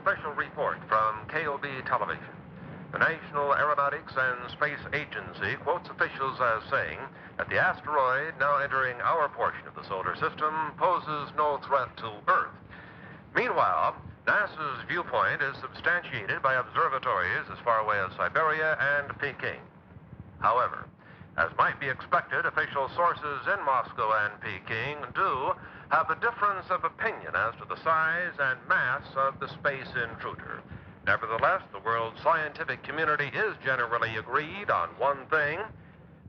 special report from KOB Television. The National Aeronautics and Space Agency quotes officials as saying that the asteroid now entering our portion of the solar system poses no threat to Earth. Meanwhile, NASA's viewpoint is substantiated by observatories as far away as Siberia and Peking. However, as might be expected, official sources in Moscow and Peking do have a difference of opinion as to the size and mass of the space intruder. Nevertheless, the world's scientific community is generally agreed on one thing.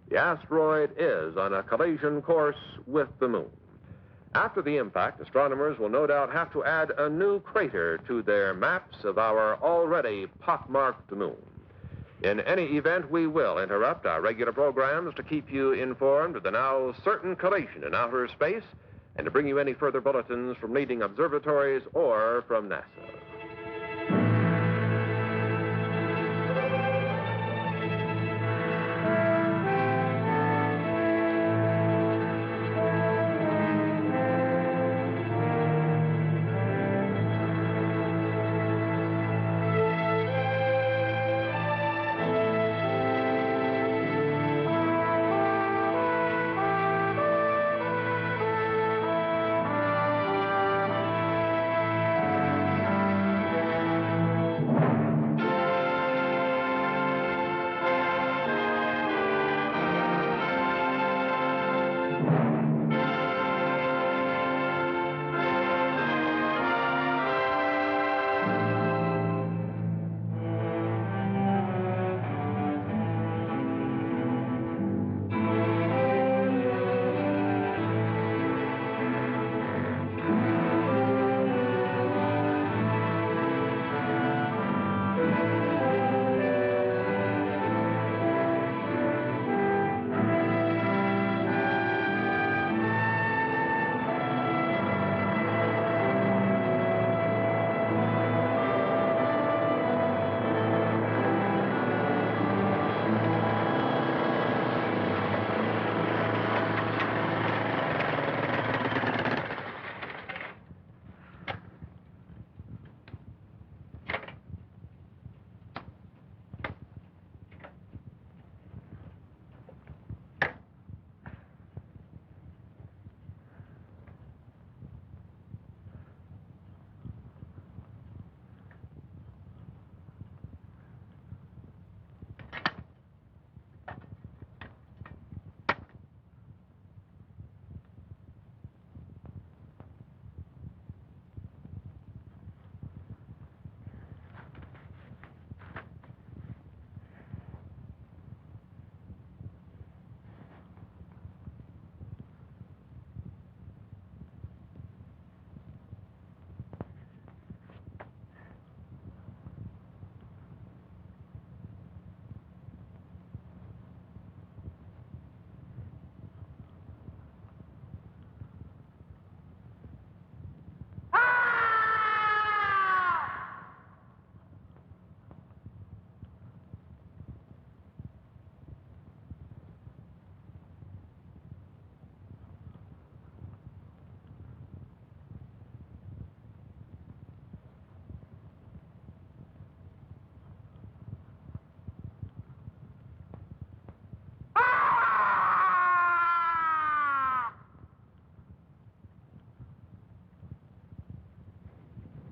The asteroid is on a collision course with the moon. After the impact, astronomers will no doubt have to add a new crater to their maps of our already pockmarked moon. In any event, we will interrupt our regular programs to keep you informed of the now certain collision in outer space and to bring you any further bulletins from leading observatories or from NASA.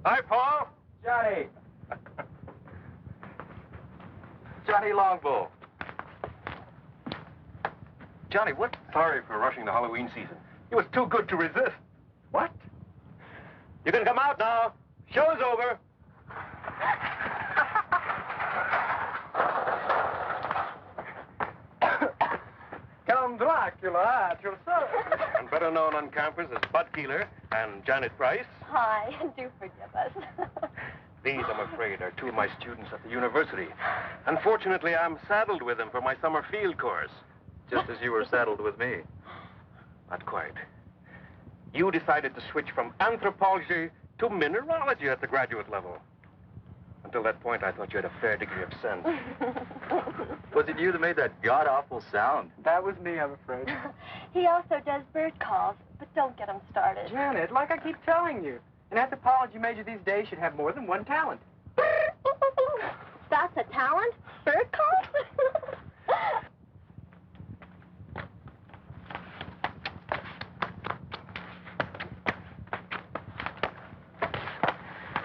Hi, Paul. Johnny. Johnny Longbow. Johnny, what? Sorry for rushing the Halloween season. It was too good to resist. What? You can come out now. Show's over. Count Dracula at your service. And better known on campus as Bud Keeler and Janet Price. Hi, do forgive us. These, I'm afraid, are two of my students at the university. Unfortunately, I'm saddled with them for my summer field course. Just as you were saddled with me. Not quite. You decided to switch from anthropology to mineralogy at the graduate level. Until that point, I thought you had a fair degree of sense. Was it you that made that god-awful sound? That was me, I'm afraid. He also does bird calls, but don't get him started. Janet, like I keep telling you, An anthropology major these days should have more than one talent. That's a talent? Bird call?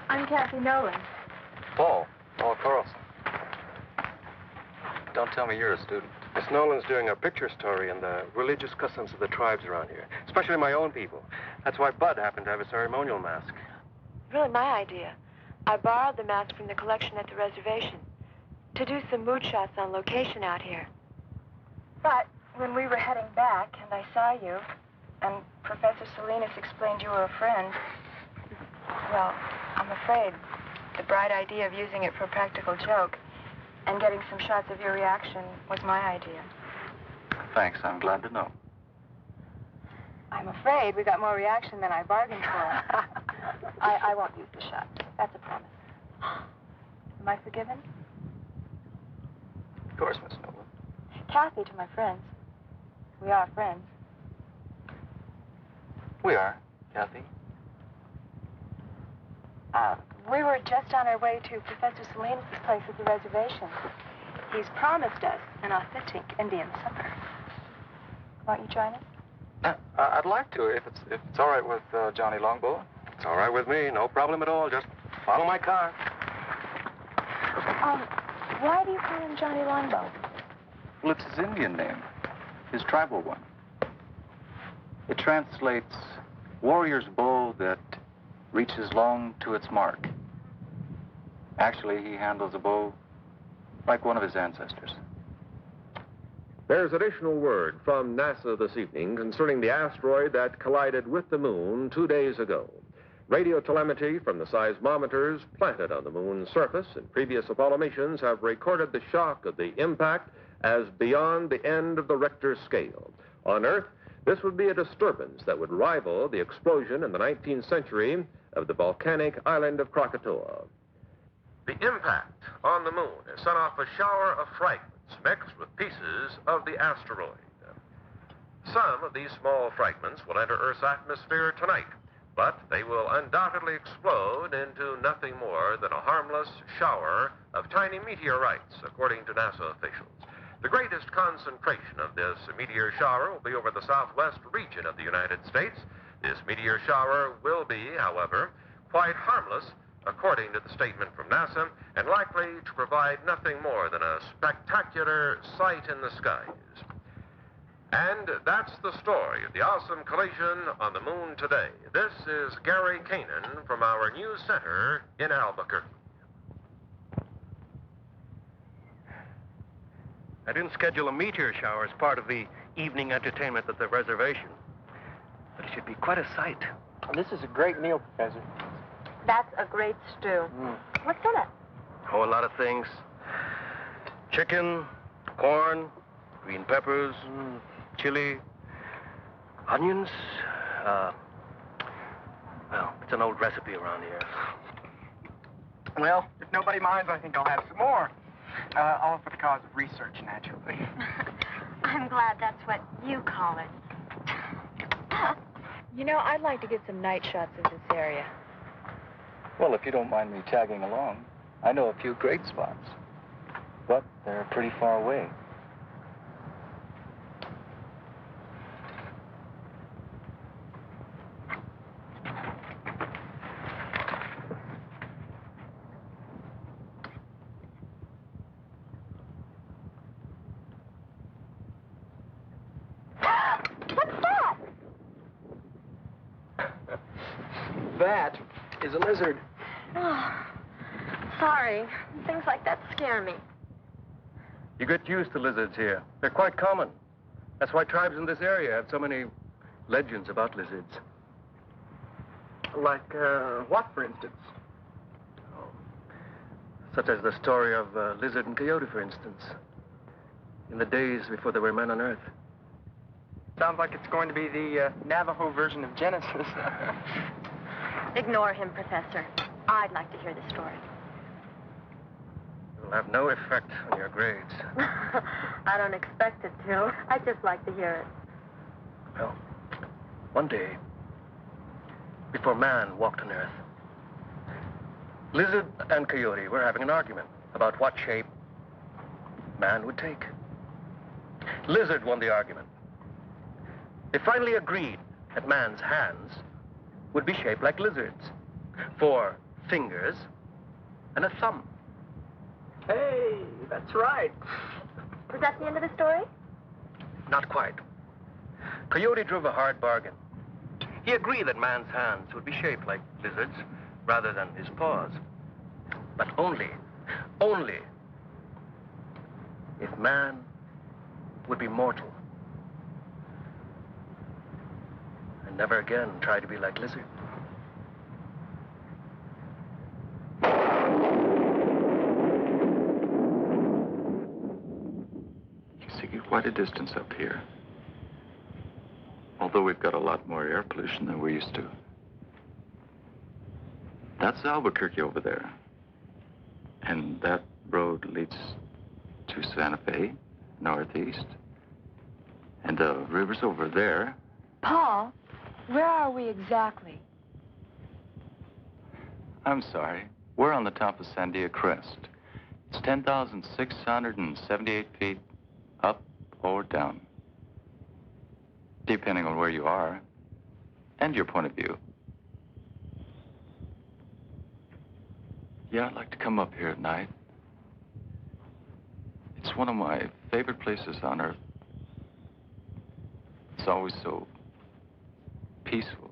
I'm Kathy Nolan. Paul Carlson. Don't tell me you're a student. Miss Nolan's doing a picture story on the religious customs of the tribes around here, especially my own people. That's why Bud happened to have a ceremonial mask. Really my idea. I borrowed the mask from the collection at the reservation to do some mood shots on location out here. But when we were heading back and I saw you, and Professor Salinas explained you were a friend, well, I'm afraid the bright idea of using it for a practical joke and getting some shots of your reaction was my idea. Thanks, I'm glad to know. I'm afraid we got more reaction than I bargained for. I won't use the shot. That's a promise. Am I forgiven? Of course, Miss Nolan. Kathy to my friends. We are friends. We are, Kathy. We were just on our way to Professor Salinas' place at the reservation. He's promised us an authentic Indian supper. Won't you join us? I'd like to, if it's all right with Johnny Longbow. It's all right with me, no problem at all. Just follow my car. Why do you call him Johnny Longbow? Well, it's his Indian name, his tribal one. It translates warrior's bow that reaches long to its mark. Actually, he handles a bow like one of his ancestors. There's additional word from NASA this evening concerning the asteroid that collided with the moon 2 days ago. Radio telemetry from the seismometers planted on the moon's surface in previous Apollo missions have recorded the shock of the impact as beyond the end of the Richter scale. On Earth, this would be a disturbance that would rival the explosion in the 19th century of the volcanic island of Krakatoa. The impact on the moon has sent off a shower of fragments mixed with pieces of the asteroid. Some of these small fragments will enter Earth's atmosphere tonight, but they will undoubtedly explode into nothing more than a harmless shower of tiny meteorites, according to NASA officials. The greatest concentration of this meteor shower will be over the southwest region of the United States. This meteor shower will be, however, quite harmless, according to the statement from NASA, and likely to provide nothing more than a spectacular sight in the skies. And that's the story of the awesome collision on the moon today. This is Gary Kanan from our news center in Albuquerque. I didn't schedule a meteor shower as part of the evening entertainment at the reservation. But it should be quite a sight. Oh, this is a great meal, Professor. That's a great stew. What's in it? Oh, a lot of things. Chicken, corn, green peppers, chili, onions. Well, it's an old recipe around here. Well, if nobody minds, I think I'll have some more. All for the cause of research, naturally. I'm glad that's what you call it. You know, I'd like to get some night shots of this area. Well, if you don't mind me tagging along, I know a few great spots. But they're pretty far away. That is a lizard. Oh, sorry. Things like that scare me. You get used to lizards here. They're quite common. That's why tribes in this area have so many legends about lizards. Like, what, for instance? Such as the story of Lizard and Coyote, for instance. In the days before there were men on Earth. Sounds like it's going to be the Navajo version of Genesis. Ignore him, Professor. I'd like to hear the story. It'll have no effect on your grades. I don't expect it to. I'd just like to hear it. Well, one day, before man walked on Earth. Lizard and coyote were having an argument about what shape man would take. Lizard won the argument. They finally agreed that man's hands would be shaped like lizards, 4 fingers and a thumb. Hey, that's right. Was that the end of the story? Not quite. Coyote drove a hard bargain. He agreed that man's hands would be shaped like lizards rather than his paws. But only if man would be mortal and never again try to be like lizard. You see quite a distance up here. Although we've got a lot more air pollution than we're used to. That's Albuquerque over there. And that road leads to Santa Fe, northeast. And the river's over there. Paul, where are we exactly? I'm sorry. We're on the top of Sandia Crest. It's 10,678 feet up or down, depending on where you are and your point of view. Yeah, I'd like to come up here at night. It's one of my favorite places on Earth. It's always so peaceful,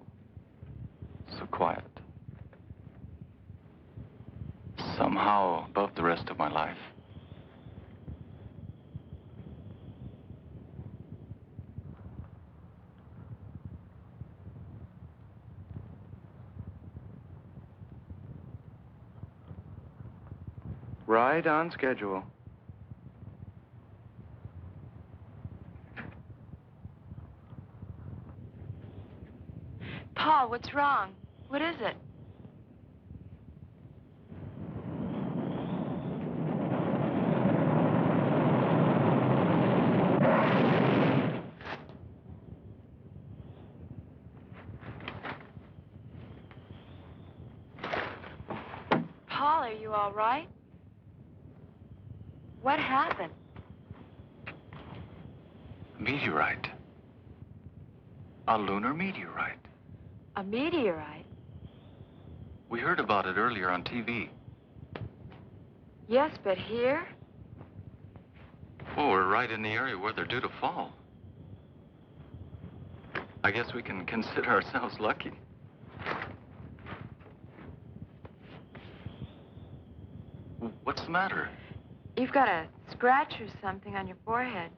so quiet. Somehow above the rest of my life. Right on schedule. Paul, what's wrong? What is it? Paul, are you all right? What happened? A meteorite. A lunar meteorite. A meteorite? We heard about it earlier on TV. Yes, but here? Oh, we're right in the area where they're due to fall. I guess we can consider ourselves lucky. What's the matter? You've got a scratch or something on your forehead.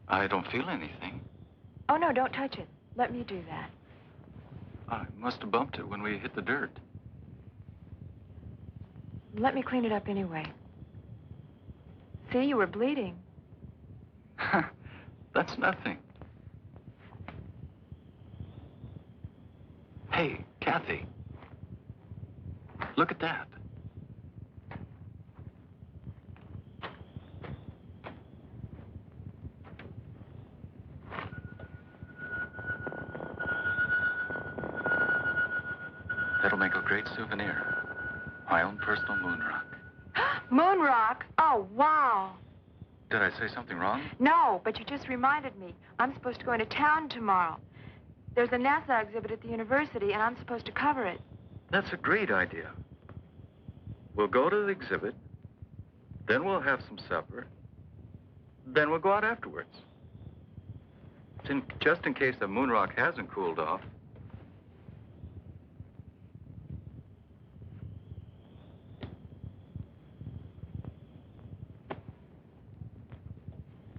I don't feel anything. Oh, no, don't touch it. Let me do that. I must have bumped it when we hit the dirt. Let me clean it up anyway. See, you were bleeding. That's nothing. Hey, Kathy. Look at that. That'll make a great souvenir. My own personal moon rock. Moon rock? Oh, wow. Did I say something wrong? No, but you just reminded me. I'm supposed to go into town tomorrow. There's a NASA exhibit at the university, and I'm supposed to cover it. That's a great idea. We'll go to the exhibit, then we'll have some supper, then we'll go out afterwards. Just in case the moon rock hasn't cooled off.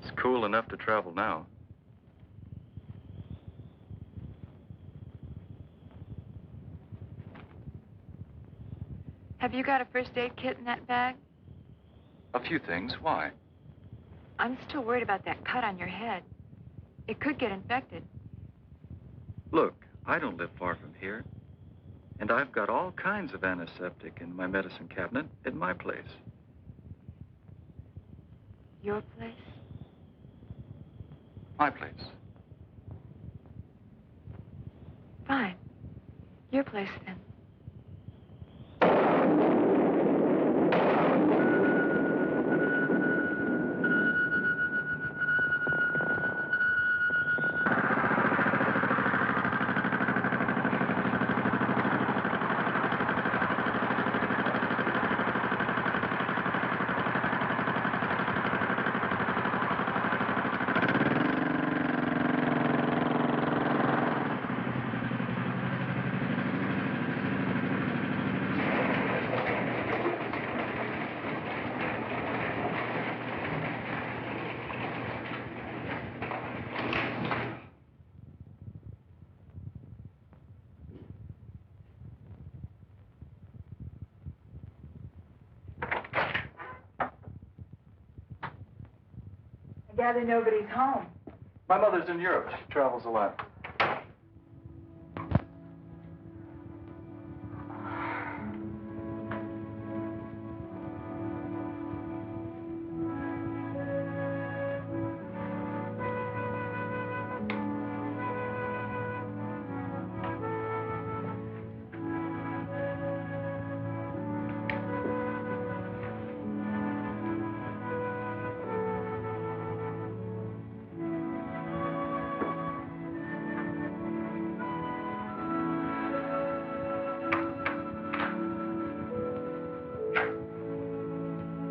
It's cool enough to travel now. Have you got a first aid kit in that bag? A few things. Why? I'm still worried about that cut on your head. It could get infected. Look, I don't live far from here. And I've got all kinds of antiseptic in my medicine cabinet at my place. Your place? My place. Fine. Your place, then. I gather nobody's home. My mother's in Europe. She travels a lot.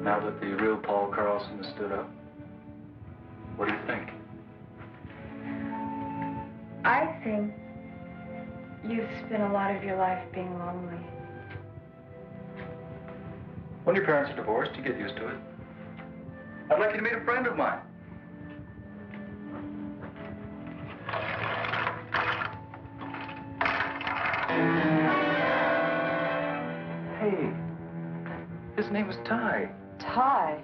Now that the real Paul Carlson has stood up, what do you think? I think you've spent a lot of your life being lonely. When your parents are divorced, you get used to it. I'd like you to meet a friend of mine. Hey, his name is Ty. Ty.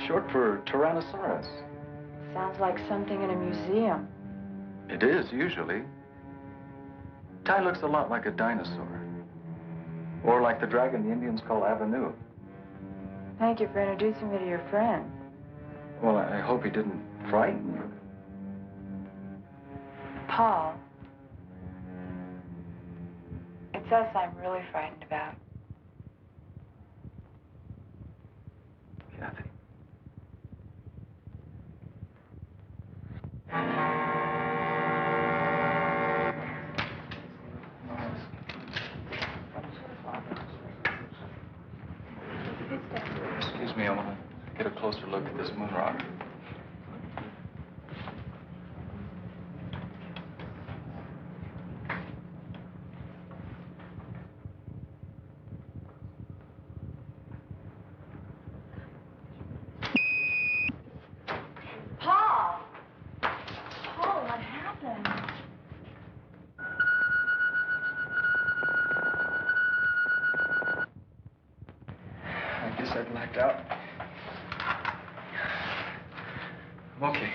Short for Tyrannosaurus. Sounds like something in a museum. It is, usually. Ty looks a lot like a dinosaur. Or like the dragon the Indians call Avenue. Thank you for introducing me to your friend. Well, I hope he didn't frighten you. Paul. It's us I'm really frightened about. Kathy. Excuse me, I want to get a closer look at this moon rock. Paul! Paul, what happened? I guess I blacked out. I'm okay.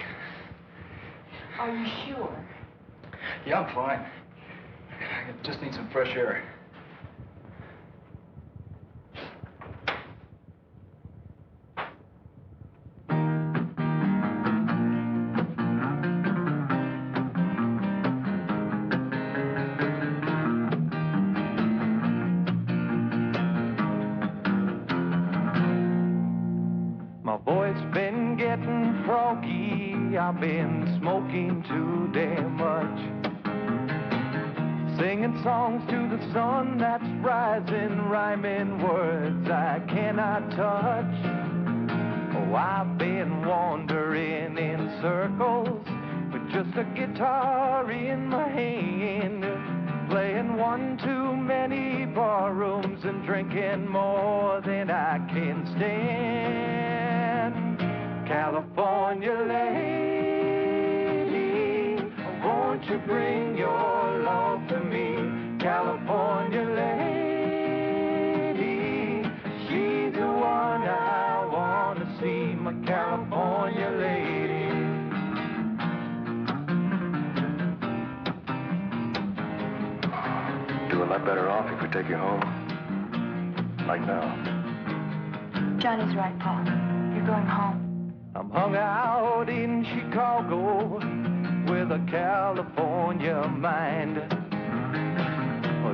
Are you sure? Yeah, I'm fine. I just need some fresh air. My voice been getting froggy. I've been smoking too damn much. Singing songs to the sun that's rising, rhyming words I cannot touch. Oh, I've been wandering in circles with just a guitar in my hand, playing one too many bar rooms and drinking more than I can stand. California lady, won't you bring your love to me? California lady, she's the one I want to see, my California lady. Do a lot better off if we take you home. Like now. Johnny's right, Paul. You're going home. I'm hung out in Chicago with a California mind.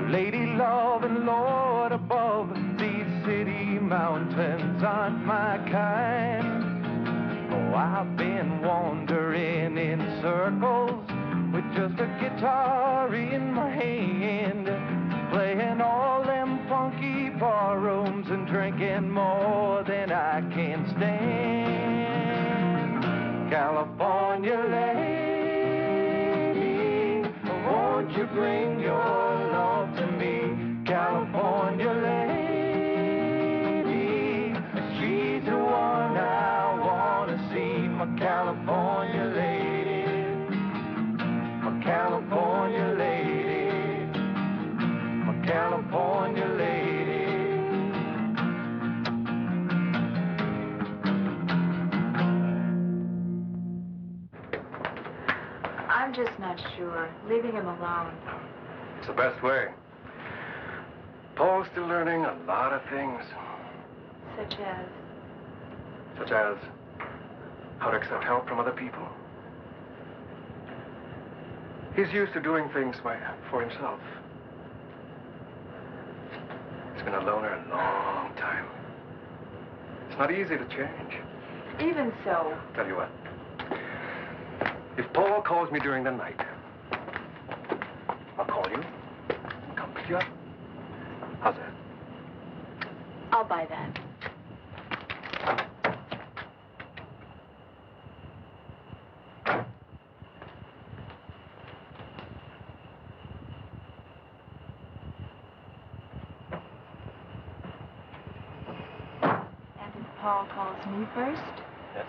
Lady love and Lord above, these city mountains aren't my kind. Oh, I've been wandering in circles with just a guitar in my hand, playing all them funky bar rooms and drinking more than I can stand. California lady, won't you bring your love to me? California lady, she's the one I want to see. My California lady, my California lady, my California lady. I'm just not sure. Leaving him alone. It's the best way. Paul's still learning a lot of things. Such as? Such as how to accept help from other people. He's used to doing things for himself. He's been a loner a long time. It's not easy to change. Even so. Tell you what. If Paul calls me during the night, I'll call you and come pick you up. How's that? I'll buy that. And if Paul calls me first? Yes.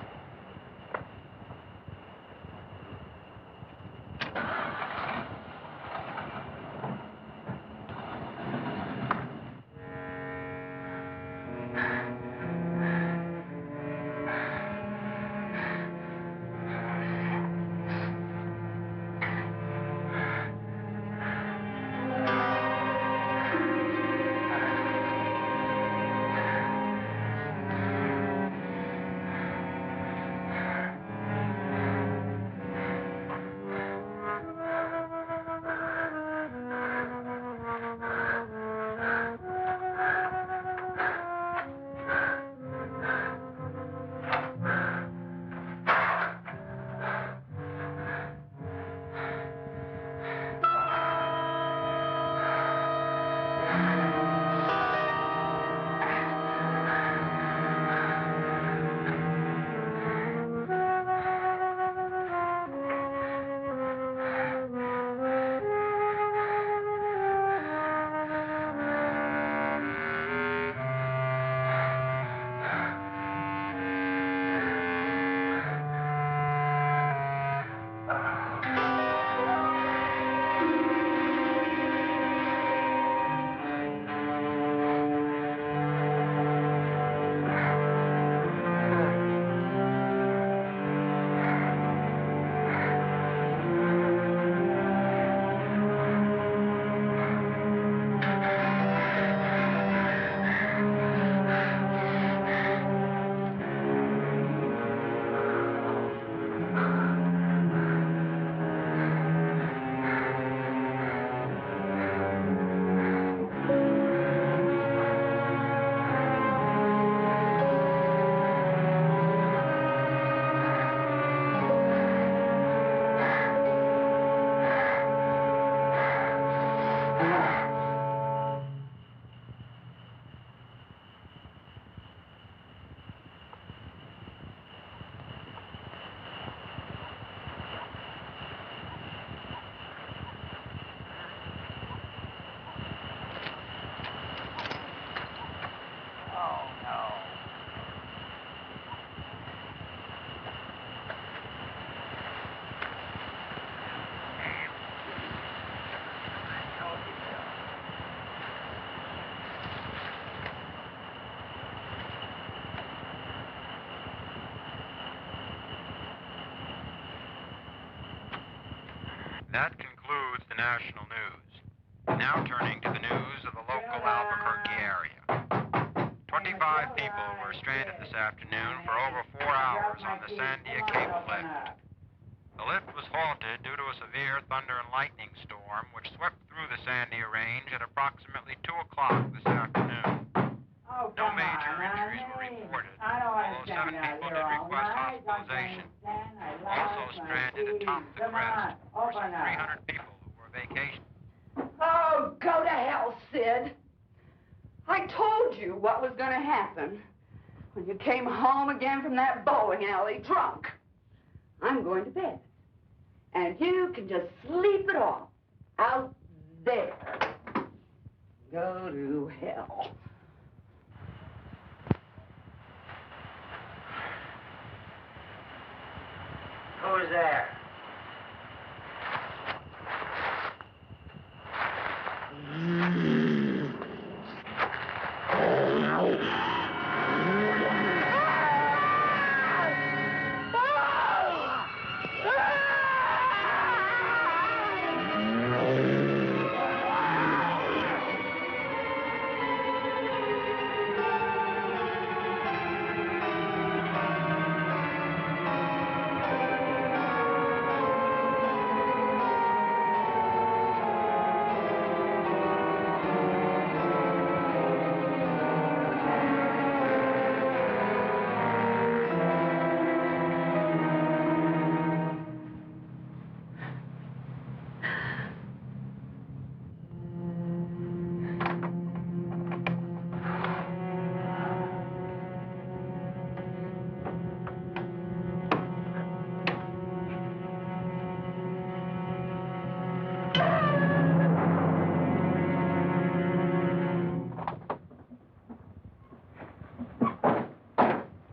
That concludes the national news. Now turning to the news of the local Albuquerque area. 25 people were stranded this afternoon for over 4 hours on the Sandia Cable lift. The lift was halted due to a severe thunder and lightning storm which swept through the Sandia Range at approximately 2 o'clock this afternoon. Oh, No come major on, injuries were honey. reported, I don't although 7 understand how people you're did all request right. Don't hospitalization. understand. I Also lost my stranded atop the Come crest on, were some open up. 300 people who were vacationing. Oh, go to hell, Sid. I told you what was going to happen when you came home again from that bowling alley drunk. I'm going to bed. And you can just sleep it off out there. Go to hell. Who's there?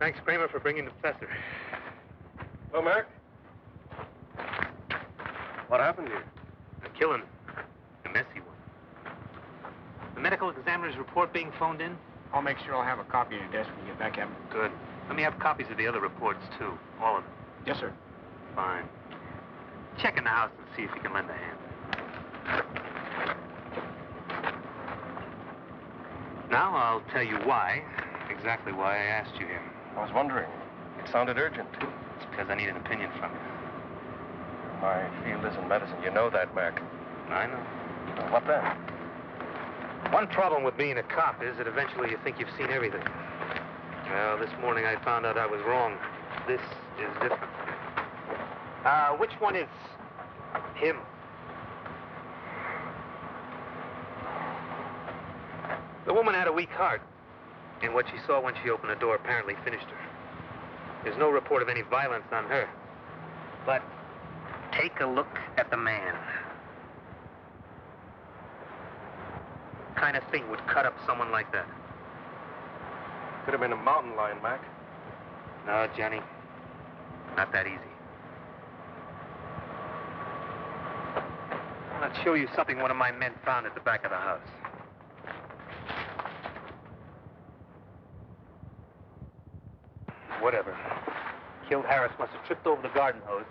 Thanks, Kramer, for bringing the professor. Hello, Mark. What happened here? A killing. A messy one. The medical examiner's report being phoned in? I'll make sure I'll have a copy at your desk when you get back, Captain. Good. Let me have copies of the other reports, too. All of them. Yes, sir. Fine. Check in the house and see if you can lend a hand. Now I'll tell you why, exactly why I asked you here. I was wondering. It sounded urgent. It's because I need an opinion from you. My field isn't medicine. You know that, Mark. I know. Well, what then? One problem with being a cop is that eventually you think you've seen everything. Well, this morning I found out I was wrong. This is different. Which one is him? The woman had a weak heart, and what she saw when she opened the door apparently finished her. There's no report of any violence on her. But take a look at the man. What kind of thing would cut up someone like that? Could have been a mountain lion, Mac. No, Johnny. Not that easy. I want to show you something one of my men found at the back of the house. Whatever. Killed Harris must have tripped over the garden hose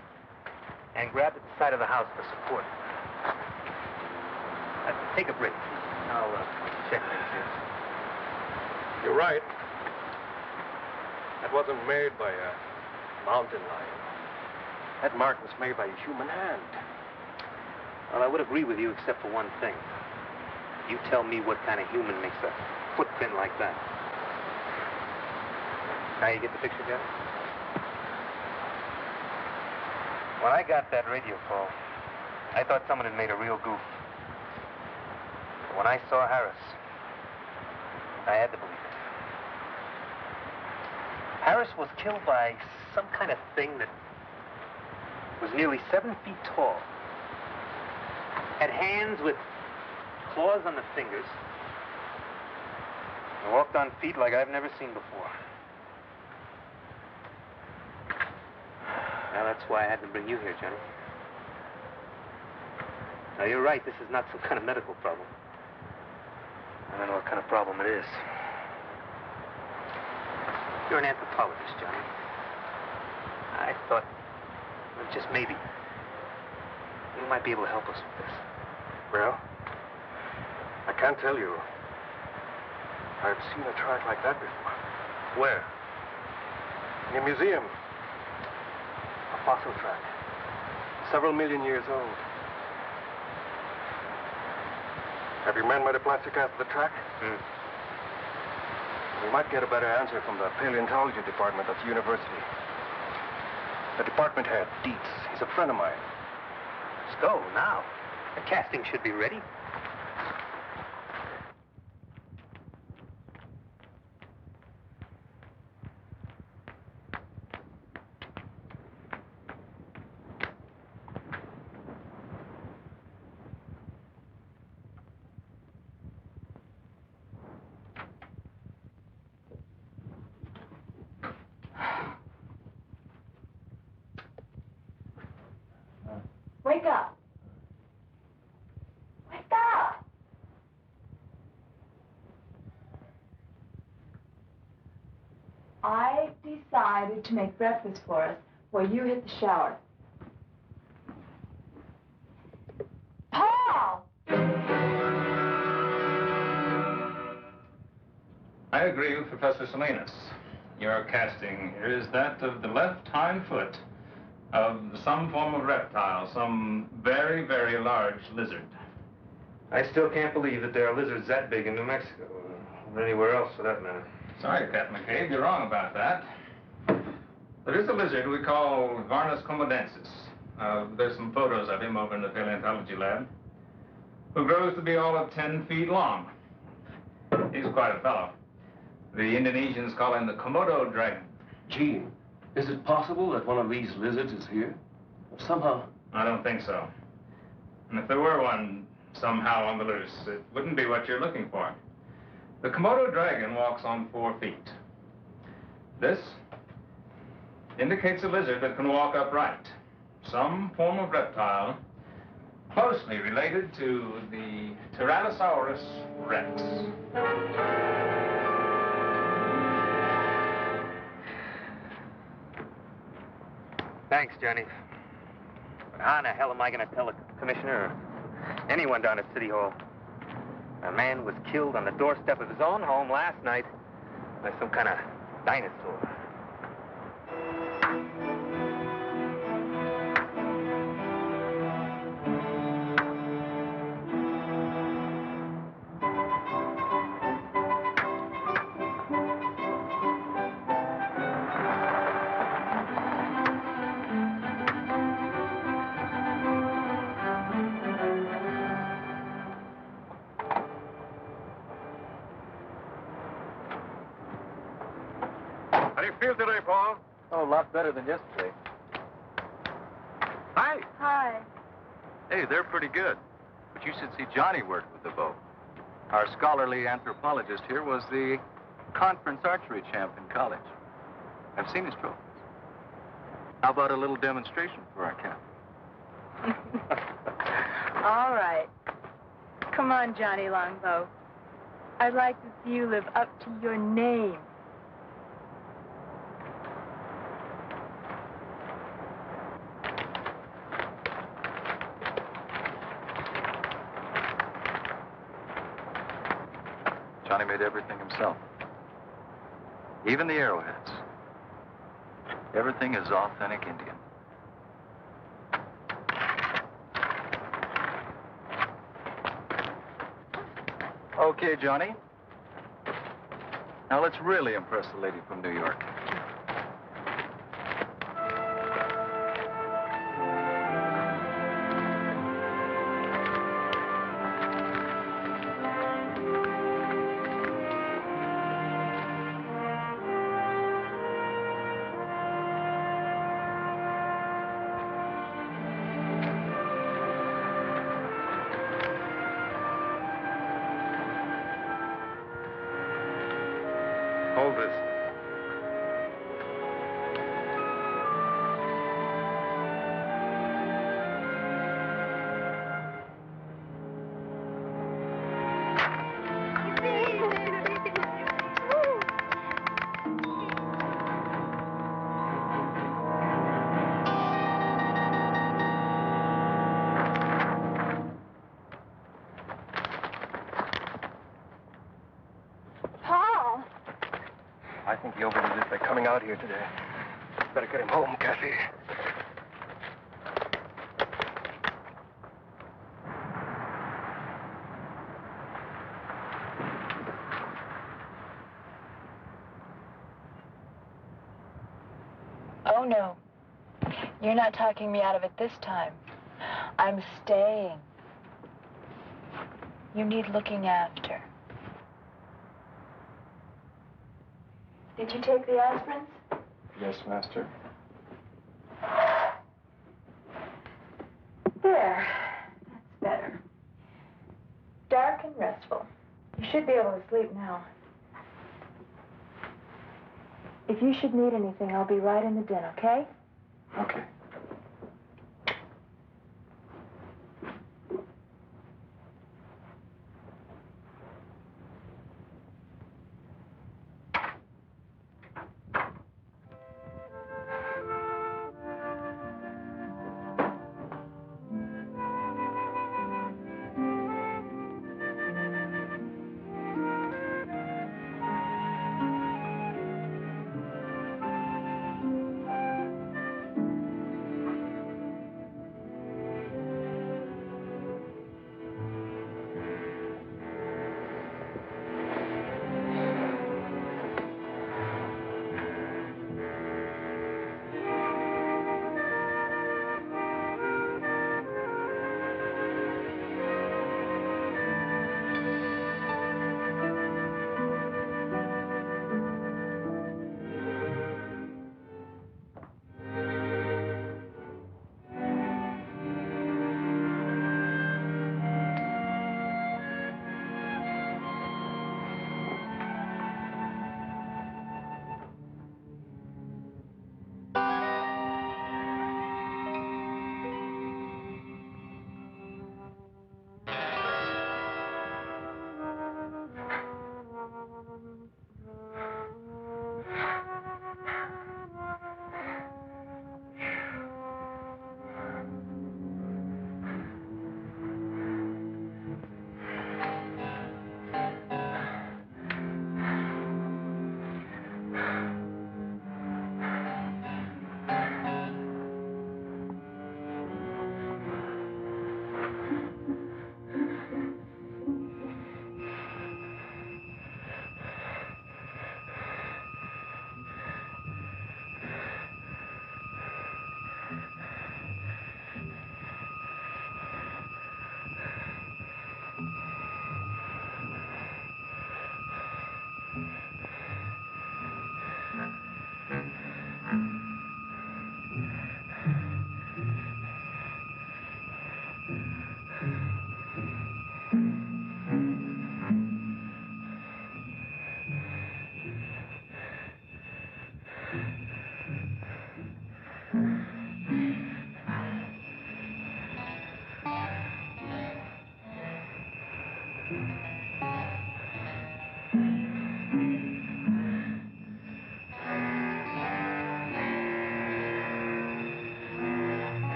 and grabbed at the side of the house for support. Take a break. I'll check things here. You're right. That wasn't made by a mountain lion. That mark was made by a human hand. Well, I would agree with you except for one thing. You tell me what kind of human makes a footprint like that. Now you get the picture, Johnny? When I got that radio call, I thought someone had made a real goof. But when I saw Harris, I had to believe it. Harris was killed by some kind of thing that was nearly 7 feet tall. Had hands with claws on the fingers. And walked on feet like I've never seen before. Now, that's why I had to bring you here, Johnny. Now, you're right. This is not some kind of medical problem. I don't know what kind of problem it is. You're an anthropologist, Johnny. I thought, well, just maybe, you might be able to help us with this. Well, I can't tell you. I've seen a track like that before. Where? In a museum. A fossil track. Several million years old. Have your men made a plastic cast of the track? We might get a better answer from the paleontology department at the university. The department head, Dietz, he's a friend of mine. Let's go now. The casting should be ready. Wake up. Wake up. I decided to make breakfast for us while you hit the shower. Paul! I agree with Professor Salinas. Your casting here is that of the left hind foot of some form of reptile, some very, very large lizard. I still can't believe that there are lizards that big in New Mexico, or anywhere else for that matter. Sorry, Captain McCabe, you're wrong about that. There is a lizard we call Varnus comodensis. There's some photos of him over in the paleontology lab, who grows to be all of 10 feet long. He's quite a fellow. The Indonesians call him the Komodo dragon. Gee, is it possible that one of these lizards is here? Somehow. I don't think so. And if there were one somehow on the loose, it wouldn't be what you're looking for. The Komodo dragon walks on 4 feet. This indicates a lizard that can walk upright. Some form of reptile closely related to the Tyrannosaurus rex. Thanks, Johnny. But how in the hell am I going to tell the commissioner or anyone down at City Hall? A man was killed on the doorstep of his own home last night by some kind of dinosaur. How do you feel today, Paul? Oh, a lot better than yesterday. Hi. Hi. Hey, they're pretty good. But you should see Johnny work with the bow. Our scholarly anthropologist here was the conference archery champ in college. I've seen his trophies. How about a little demonstration for our captain? All right. Come on, Johnny Longbow. I'd like to see you live up to your name. Johnny made everything himself. Even the arrowheads. Everything is authentic Indian. Okay, Johnny. Now let's really impress the lady from New York. Hold this. Paul! I think he overdid it by coming out here today. Better get him home, Kathy. no. You're not talking me out of it this time. I'm staying. You need looking after. Did you take the aspirins? Yes, Master. There. That's better. Dark and restful. You should be able to sleep now. If you should need anything, I'll be right in the den, okay? Okay.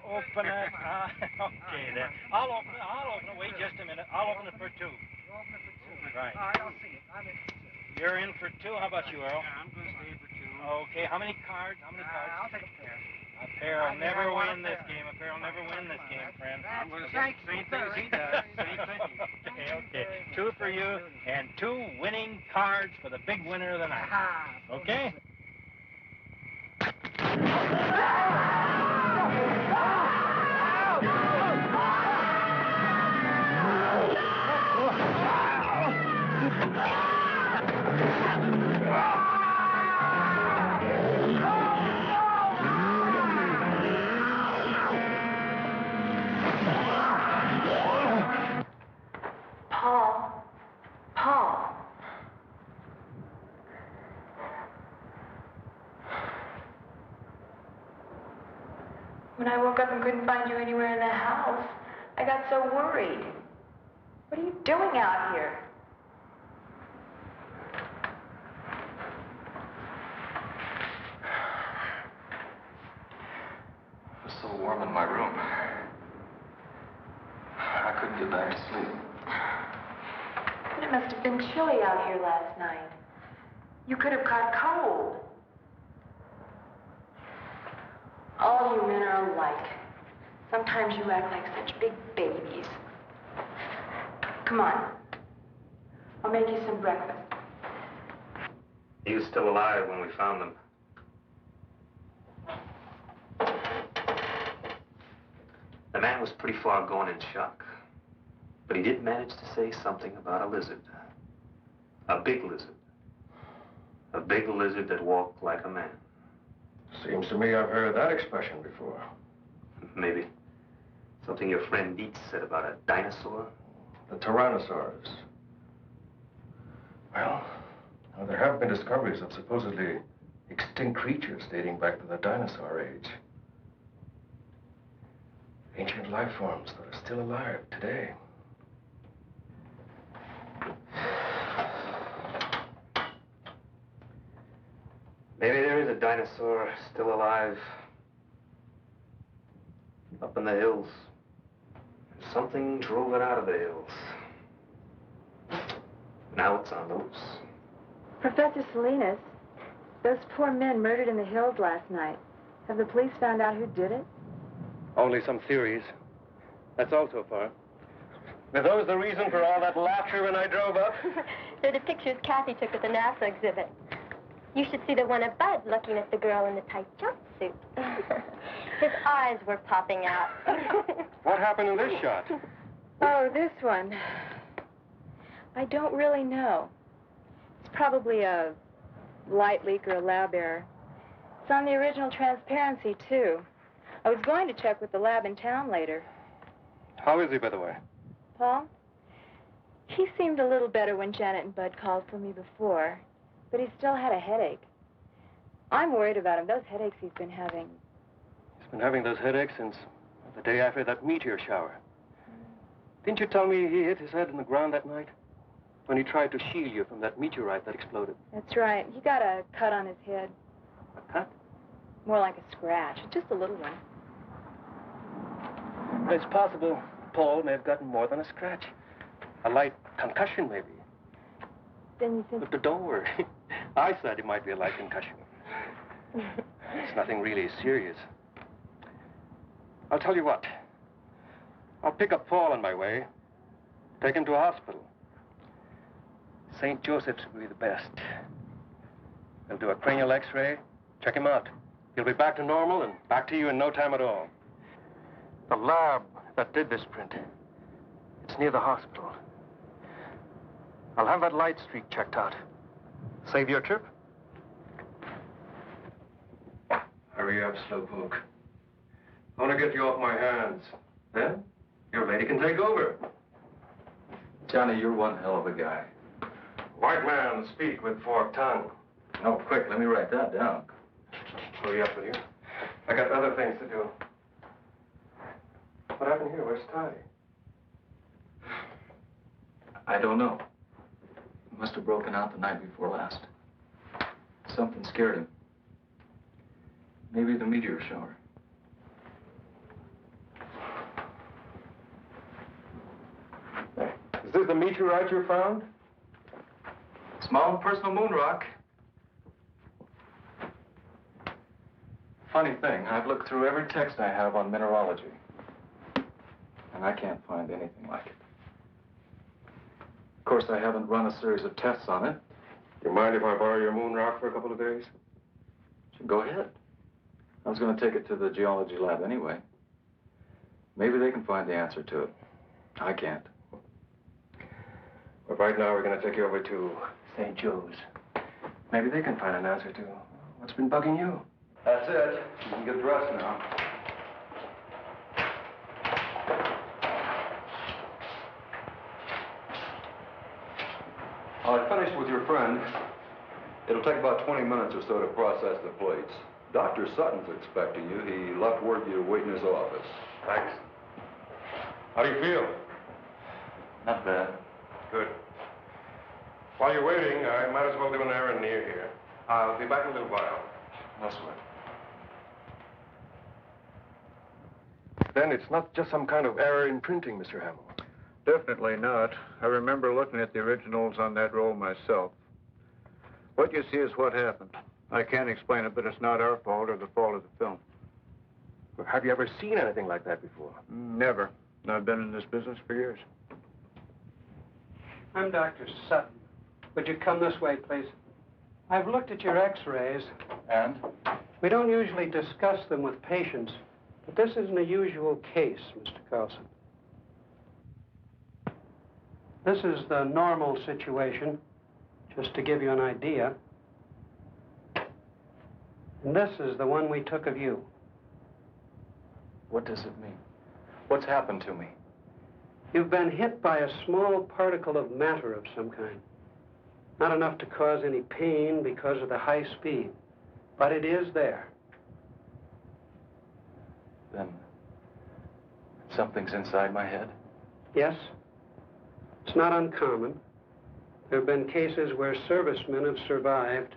Open it. Okay, then. I'll open it. Wait just a minute. I'll open it for two. You're opening for two. Right. All right, I'll see it. I'm in for two. You're in for two. How about you, Earl? Yeah, I'm going to stay for two. Okay. How many cards? I'll take a pair. A pair will never win this game. A pair will never win this game, friend. I'm going to say same thing as he does. Same thing. Okay. Two for you and two winning cards for the big winner of the night. Okay? Paul. When I woke up and couldn't find you anywhere in the house, I got so worried. What are you doing out here? warm in my room. I couldn't get back to sleep. But it must have been chilly out here last night. You could have caught cold. All you men are alike. Sometimes you act like such big babies. Come on. I'll make you some breakfast. He was still alive when we found them. The man was pretty far gone in shock. But he did manage to say something about a lizard. A big lizard. A big lizard that walked like a man. Seems to me I've heard that expression before. Maybe. Something your friend Dietz said about a dinosaur? The Tyrannosaurus. Well, now there have been discoveries of supposedly extinct creatures dating back to the dinosaur age. Ancient life forms that are still alive today. Maybe there is a dinosaur still alive. Up in the hills. Something drove it out of the hills. Now it's on the loose. Professor Salinas, those poor men murdered in the hills last night. Have the police found out who did it? Only some theories. That's all so far. Were those the reason for all that laughter when I drove up? They're the pictures Kathy took at the NASA exhibit. You should see the one of Bud looking at the girl in the tight jumpsuit. His eyes were popping out. What happened in this shot? Oh, this one. I don't really know. It's probably a light leak or a lab error. It's on the original transparency, too. I was going to check with the lab in town later. How is he, by the way? Paul? He seemed a little better when Janet and Bud called for me before, but he still had a headache. I'm worried about him. Those headaches he's been having. He's been having those headaches since the day after that meteor shower. Didn't you tell me he hit his head in the ground that night? When he tried to shield you from that meteorite that exploded. That's right. He got a cut on his head. A cut? More like a scratch. Just a little one. It's possible Paul may have gotten more than a scratch. A light concussion, maybe. Then you think... But don't worry. I said it might be a light concussion. It's nothing really serious. I'll tell you what. I'll pick up Paul on my way. Take him to a hospital. St. Joseph's will be the best. They'll do a cranial x-ray, check him out. He'll be back to normal and back to you in no time at all. The lab that did this print, it's near the hospital. I'll have that light streak checked out. Save your trip? Hurry up, Slowpoke. I want to get you off my hands. Then, your lady can take over. Johnny, you're one hell of a guy. White man, speak with forked tongue. Oh, quick, let me write that down. Hurry up with you. I got other things to do. What happened here? Where's Ty? I don't know. He must have broken out the night before last. Something scared him. Maybe the meteor shower. Is this the meteorite you found? It's my own personal moon rock. Funny thing, I've looked through every text I have on mineralogy, and I can't find anything like it. Of course, I haven't run a series of tests on it. Do you mind if I borrow your moon rock for a couple of days? Go ahead. I was going to take it to the geology lab anyway. Maybe they can find the answer to it. I can't. But right now, we're going to take you over to St. Joe's. Maybe they can find an answer to what's been bugging you. That's it. You can get dressed now. I finished with your friend. It'll take about 20 minutes or so to process the plates. Dr. Sutton's expecting you. He left word you to wait in his office. Thanks. How do you feel? Not bad. Good. While you're waiting, I might as well do an errand near here. I'll be back in a little while. No sweat. Then it's not just some kind of error in printing, Mr. Hamill. Definitely not. I remember looking at the originals on that roll myself. What you see is what happened. I can't explain it, but it's not our fault or the fault of the film. Have you ever seen anything like that before? Never. I've been in this business for years. I'm Dr. Sutton. Would you come this way, please? I've looked at your x-rays. And? We don't usually discuss them with patients, but this isn't a usual case, Mr. Carlson. This is the normal situation, just to give you an idea. And this is the one we took of you. What does it mean? What's happened to me? You've been hit by a small particle of matter of some kind. Not enough to cause any pain because of the high speed, but it is there. Then something's inside my head? Yes. It's not uncommon. There have been cases where servicemen have survived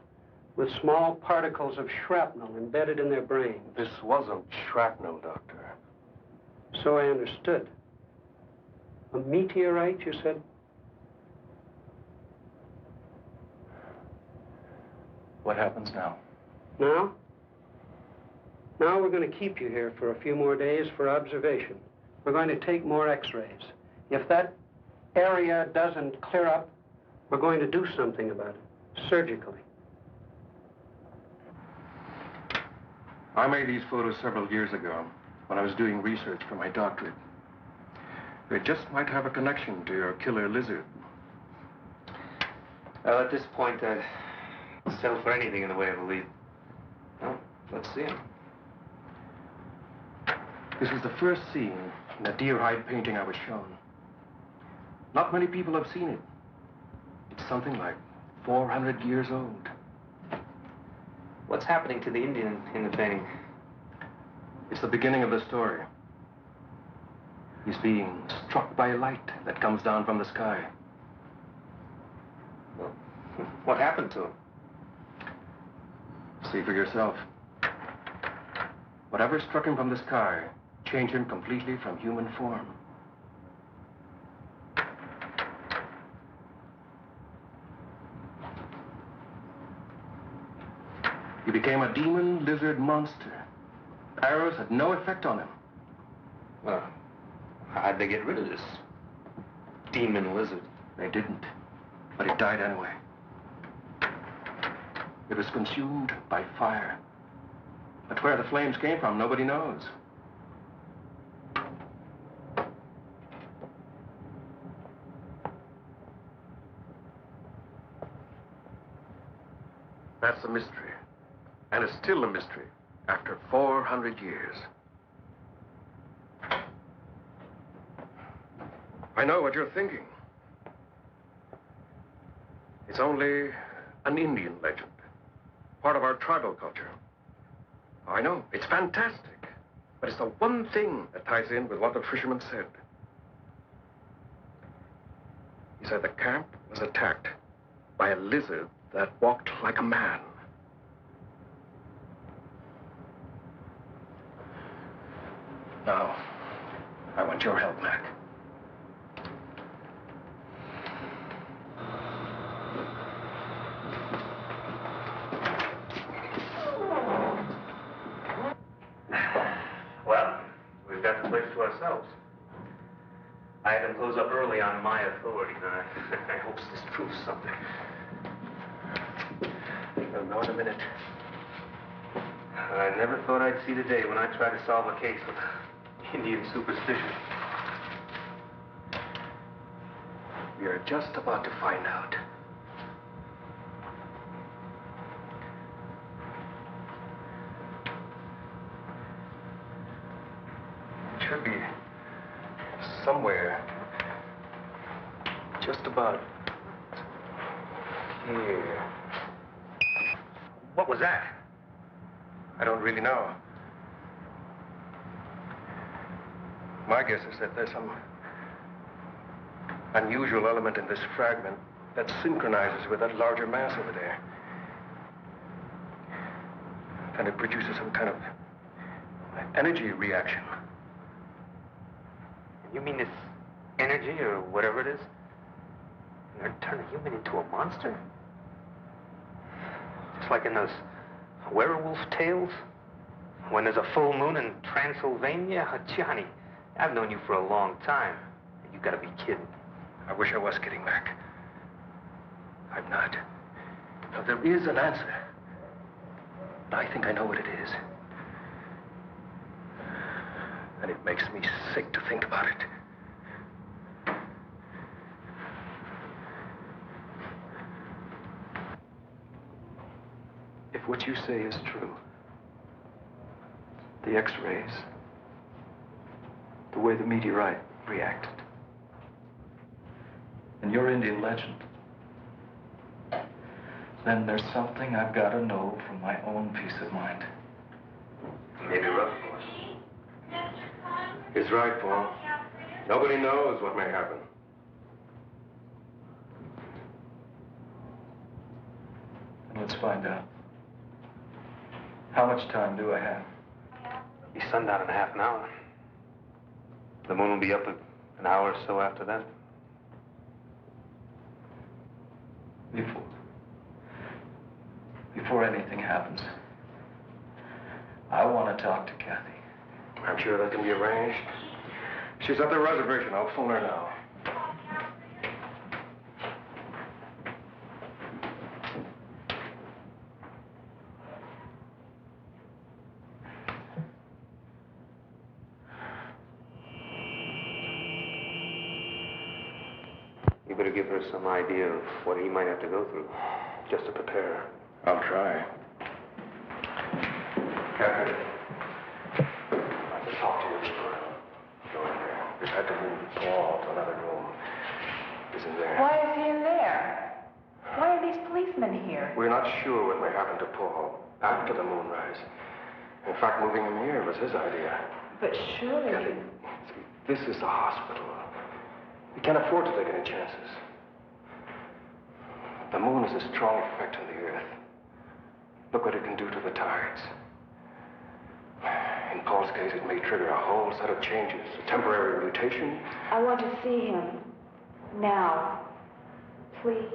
with small particles of shrapnel embedded in their brain. This wasn't shrapnel, Doctor. So I understood. A meteorite, you said? What happens now? Now? Now we're going to keep you here for a few more days for observation. We're going to take more x-rays. If that area doesn't clear up, we're going to do something about it, surgically. I made these photos several years ago when I was doing research for my doctorate. They just might have a connection to your killer lizard. Well, at this point, I'd settle for anything in the way of a lead. Well, let's see him. This was the first scene in a deer hide painting I was shown. Not many people have seen it. It's something like 400 years old. What's happening to the Indian in the painting? It's the beginning of the story. He's being struck by a light that comes down from the sky. Well, what happened to him? See for yourself. Whatever struck him from the sky changed him completely from human form. He became a demon lizard monster. Arrows had no effect on him. Well, how'd they get rid of this demon lizard? They didn't, but it died anyway. It was consumed by fire. But where the flames came from, nobody knows. That's a mystery. And it's still a mystery after 400 years. I know what you're thinking. It's only an Indian legend, part of our tribal culture. I know, it's fantastic, but it's the one thing that ties in with what the fisherman said. He said the camp was attacked by a lizard that walked like a man. Now, I want your help, Mac. Well, we've got the place to ourselves. I had them close up early on my authority, and I hope this proves something. I'll know in a minute. I never thought I'd see the day when I tried to solve a case with Indian superstition. We are just about to find out. It should be somewhere just about here. What was that? I don't really know. My guess is that there's some unusual element in this fragment that synchronizes with that larger mass over there. And it produces some kind of energy reaction. You mean this energy or whatever it is? You're going to turn a human into a monster? Just like in those werewolf tales? When there's a full moon in Transylvania? Johnny, I've known you for a long time. You gotta be kidding. I wish I was kidding, Mac. I'm not. Now, there is an answer. But I think I know what it is. And it makes me sick to think about it. If what you say is true, the X-rays, the way the meteorite reacted, and your Indian legend, then there's something I've got to know for my own peace of mind. Maybe rough, boy. He's right, Paul. Nobody knows what may happen. And let's find out. How much time do I have? Be sundown in half an hour. The moon will be up an hour or so after that. Before anything happens, I want to talk to Kathy. I'm sure that can be arranged. She's at the reservation. I'll phone her now. You better give her some idea of what he might have to go through, just to prepare her. I'll try. Catherine, I can talk to you for go in there. We've had to move Paul to another room. He's in there. Why is he in there? Why are these policemen here? We're not sure what may happen to Paul after the moonrise. In fact, moving him here was his idea. But surely... Kathy, see, this is a hospital. We can't afford to take any chances. The moon is a strong effect on the Earth. Look what it can do to the tides. In Paul's case, it may trigger a whole set of changes, a temporary mutation. I want to see him. Now. Please.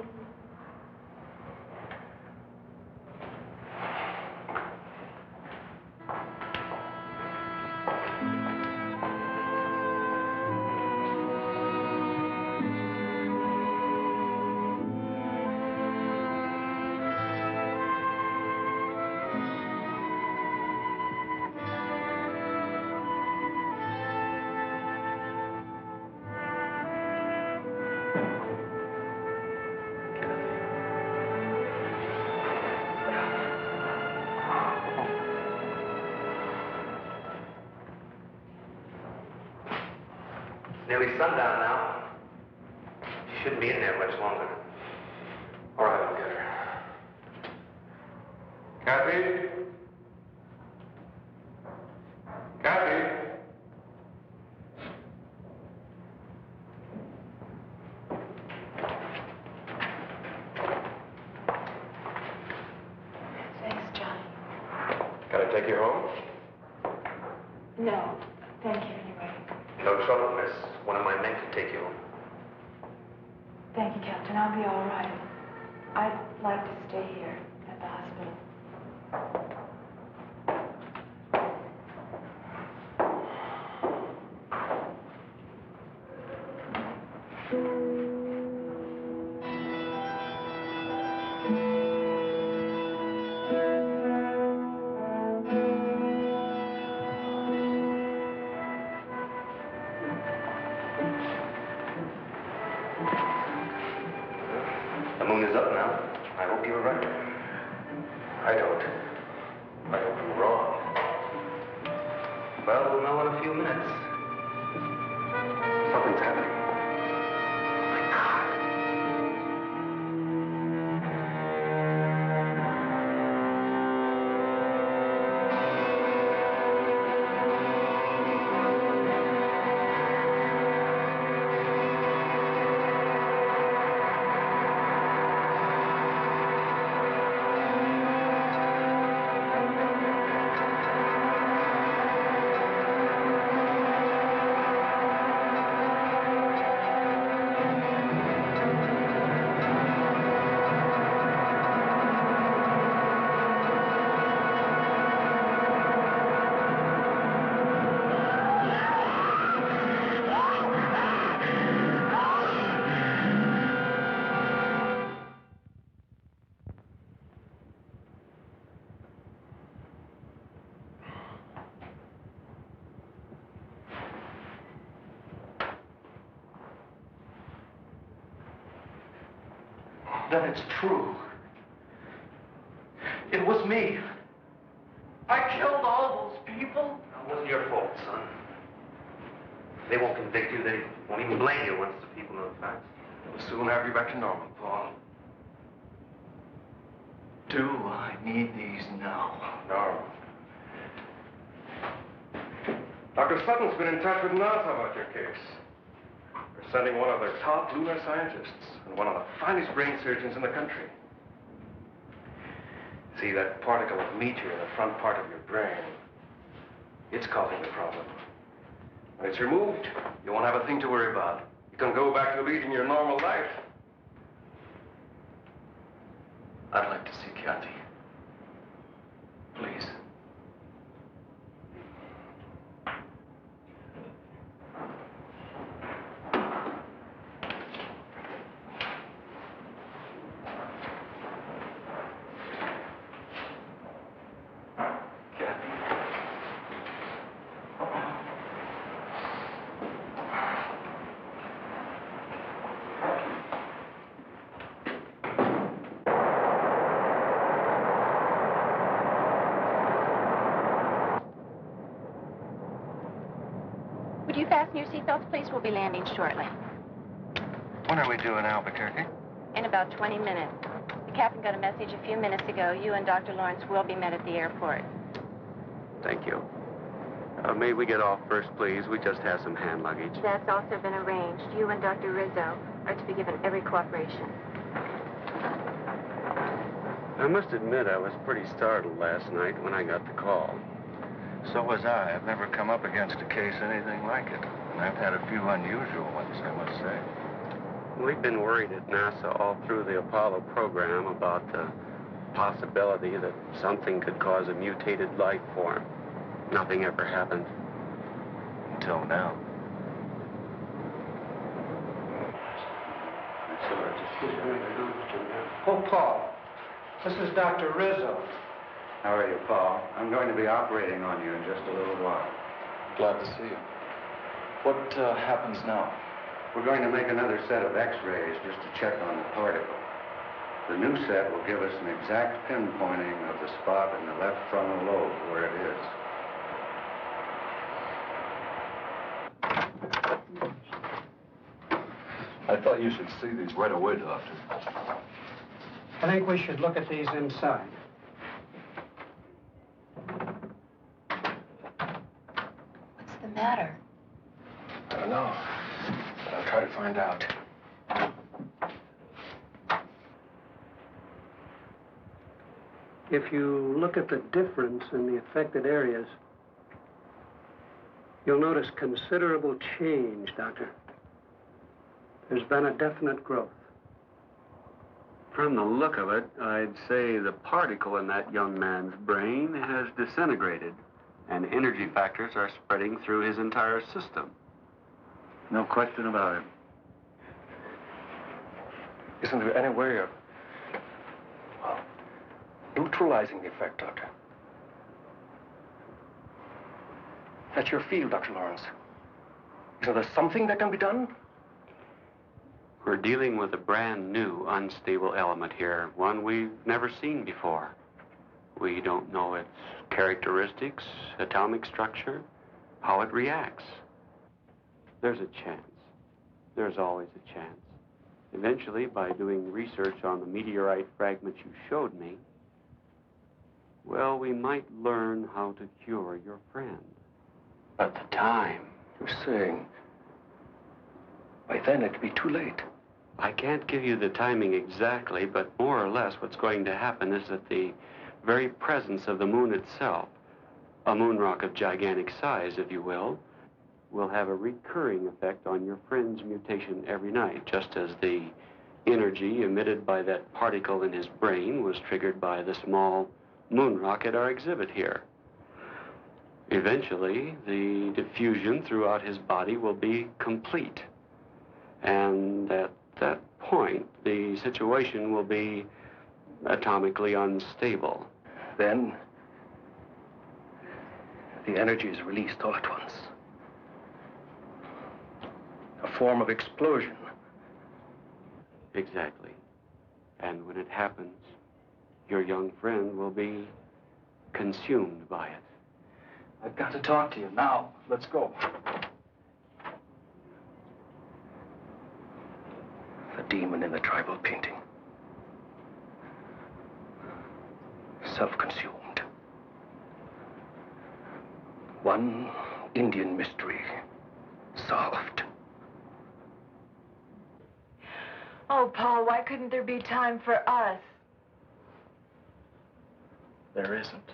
Nearly sundown now. She shouldn't be in there much longer. All right, I'll get her. Kathy? Kathy? Thanks, Johnny. Can I take you home? No, thank you anyway. No trouble, miss. One of my men can take you home. Thank you, Captain. I'll be all right. I'd like to stay here at the hospital. The moon is up now. I hope you were right. I don't. I hope you're wrong. Well, we'll know in a few minutes. Something's happening. Then it's true. It was me. I killed all those people. It wasn't your fault, son. They won't convict you. They won't even blame you once the people know the facts. We'll soon have you back to normal, Paul. Do I need these now? No. Dr. Sutton's been in touch with NASA about your case. They're sending one of their top lunar scientists and one of the finest brain surgeons in the country. See, that particle of meteor in the front part of your brain, it's causing the problem. When it's removed, you won't have a thing to worry about. You can go back to leading your normal life. I'd like to see Kathy. Please. Would you fasten your seatbelts, please? We'll be landing shortly. When are we due in Albuquerque? In about 20 minutes. The captain got a message a few minutes ago. You and Dr. Lawrence will be met at the airport. Thank you. May we get off first, please? We just have some hand luggage. That's also been arranged. You and Dr. Rizzo are to be given every cooperation. I must admit I was pretty startled last night when I got the call. So was I. I've never come up against a case anything like it. And I've had a few unusual ones, I must say. We've been worried at NASA all through the Apollo program about the possibility that something could cause a mutated life form. Nothing ever happened. Until now. Oh, Paul, this is Dr. Rizzo. How are you, Paul? I'm going to be operating on you in just a little while. Glad to see you. What happens now? We're going to make another set of x-rays just to check on the particle. The new set will give us an exact pinpointing of the spot in the left frontal lobe where it is. I thought you should see these right away, Doctor. I think we should look at these inside. What's the matter? I don't know, but I'll try to find out. If you look at the difference in the affected areas, you'll notice considerable change, Doctor. There's been a definite growth. From the look of it, I'd say the particle in that young man's brain has disintegrated, and energy factors are spreading through his entire system. No question about it. Isn't there any way of, well, neutralizing the effect, Doctor? That's your field, Dr. Lawrence. Isn't there something that can be done? We're dealing with a brand new, unstable element here, one we've never seen before. We don't know its characteristics, atomic structure, how it reacts. There's a chance. There's always a chance. Eventually, by doing research on the meteorite fragment you showed me, well, we might learn how to cure your friend. But the time... You're saying, by then it'd be too late. I can't give you the timing exactly, but more or less what's going to happen is that the very presence of the moon itself, a moon rock of gigantic size, if you will have a recurring effect on your friend's mutation every night, just as the energy emitted by that particle in his brain was triggered by the small moon rock at our exhibit here. Eventually, the diffusion throughout his body will be complete. And at that point, the situation will be atomically unstable. Then, the energy is released all at once. A form of explosion. Exactly. And when it happens, your young friend will be consumed by it. I've got to talk to you now. Let's go. The demon in the tribal painting. Self-consumed. One Indian mystery solved. Oh, Paul, why couldn't there be time for us? There isn't.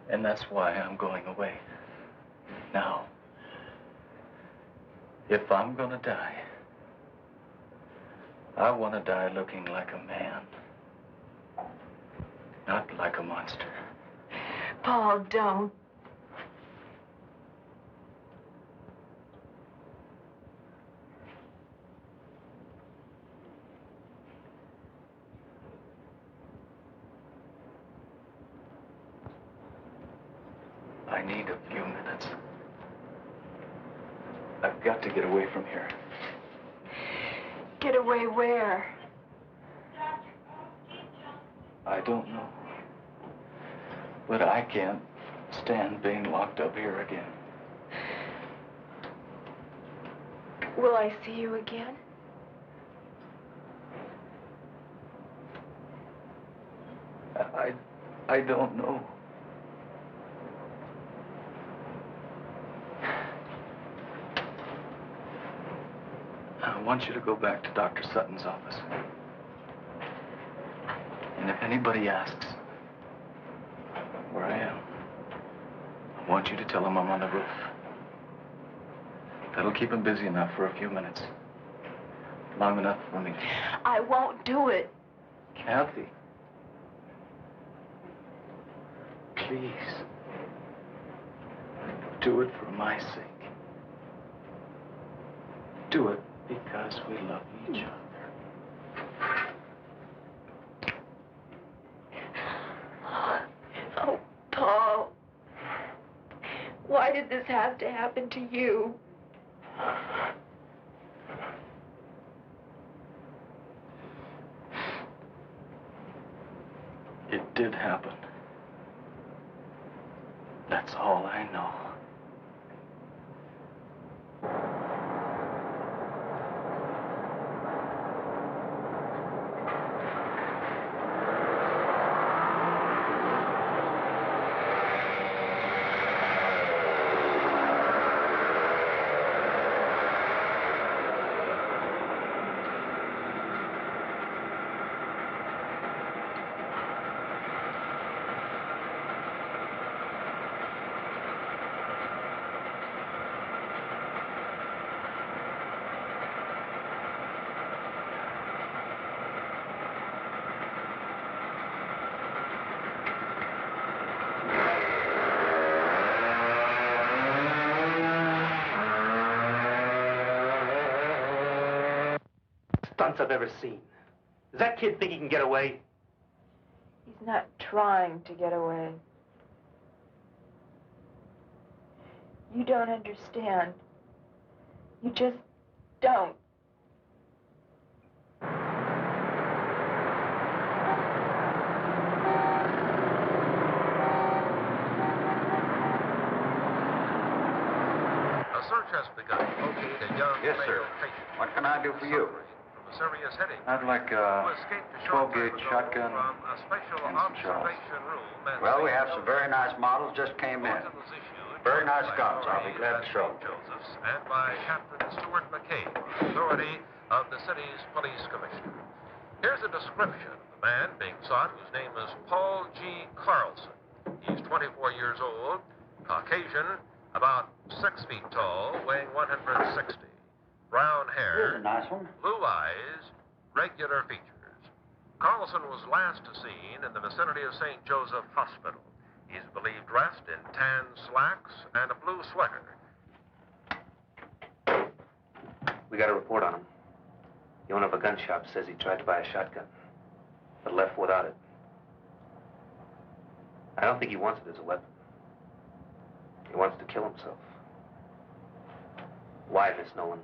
And that's why I'm going away. Now, if I'm gonna die, I want to die looking like a man, not like a monster. Paul, don't. I need a few minutes. I've got to get away from here. Get away where? I don't know. But I can't stand being locked up here again. Will I see you again? I don't know. I want you to go back to Dr. Sutton's office. And if anybody asks where I am, I want you to tell them I'm on the roof. That'll keep him busy enough for a few minutes. Long enough for me. I won't do it. Kathy. Please. Do it for my sake. Do it because we love each other. Oh, Paul. Why did this have to happen to you? It did happen. That's all I know. Stunts I've ever seen. Does that kid think he can get away? He's not trying to get away. You don't understand. You just don't. A search has begun to locate a young Yes, sir. male patient. What can I do for you? From a serious headache. I'd like Who a escaped a short 12-gauge time ago shotgun from a special and some shells. observation room at Well, we St. have some very nice models just came in. Bulletin was issued Very by nice guns. I'll be glad to authorities show at them. St. Joseph's and by Captain Stuart McCabe, authority of the city's police commissioner. Here's a description of the man being sought, whose name is Paul G. Carlson. He's 24 years old, Caucasian, about 6 feet tall, weighing 160. Brown hair, Here's a nice one. blue eyes, regular features. Carlson was last seen in the vicinity of St. Joseph Hospital. He's believed dressed in tan slacks and a blue sweater. We got a report on him. The owner of a gun shop says he tried to buy a shotgun, but left without it. I don't think he wants it as a weapon. He wants to kill himself. Why, Miss Nolan?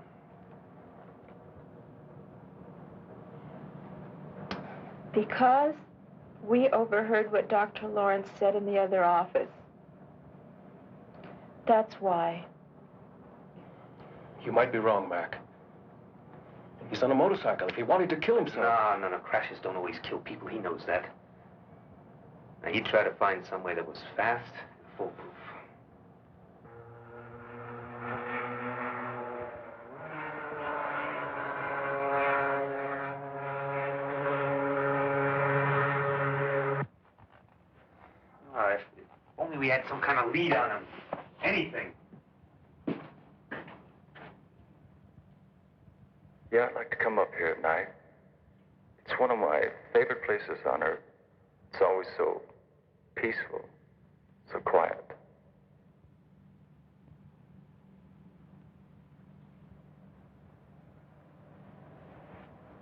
Because we overheard what Dr. Lawrence said in the other office. That's why. You might be wrong, Mac. He's on a motorcycle. If he wanted to kill himself... No. Crashes don't always kill people. He knows that. Now, he tried to find somewhere that was fast and foolproof. If only we had some kind of lead on him. Anything. Yeah, I'd like to come up here at night. It's one of my favorite places on Earth. It's always so peaceful, so quiet.